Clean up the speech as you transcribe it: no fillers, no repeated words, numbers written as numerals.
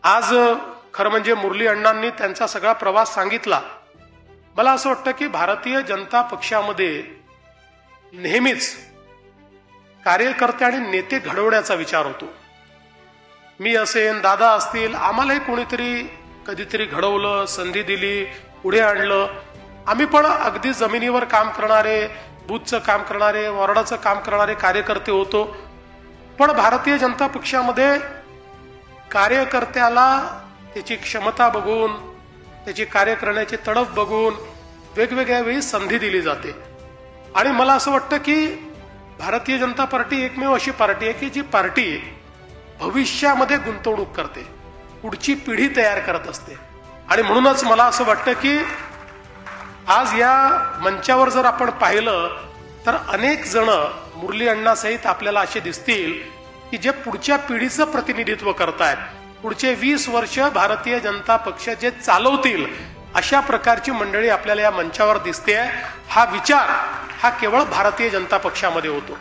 आज खरं म्हणजे मुरली अण्णांनी त्यांचा सगळा प्रवास सांगितला. मला असं वाटतं की भारतीय जनता पक्षामध्ये नेहमीच कार्यकर्ते आणि नेते घडवण्याचा विचार होतो. मी असेन, दादा असतील, आम्हालाही कोणीतरी कधीतरी घडवलं, संधी दिली, पुढे आणलं. आम्ही पण अगदी जमिनीवर काम करणारे, बूथचं काम करणारे, वॉर्डाचं काम करणारे कार्यकर्ते होतो. पण भारतीय जनता पक्षामध्ये कार्यकर्त्याला त्याची क्षमता बघून, त्याची कार्य करण्याची तडफ बघून वेगवेगळ्या वेळी संधी दिली जाते. आणि मला असं वाटतं की भारतीय जनता पार्टी एकमेव अशी पार्टी आहे की जी पार्टी भविष्यामध्ये गुंतवणूक करते, पुढची पिढी तयार करत असते. आणि म्हणूनच मला असं वाटतं की आज या मंचावर जर आपण पाहिलं तर अनेक जण मुरली अण्णासहित आपल्याला असे दिसतील की जे पुढच्या पिढीचं प्रतिनिधित्व करतायत, पुढचे 20 वर्ष भारतीय जनता पक्ष जे चालवतील अशा प्रकारची मंडळी आपल्याला या मंचावर दिसते. हा विचार हा केवळ भारतीय जनता पक्षामध्ये होतो.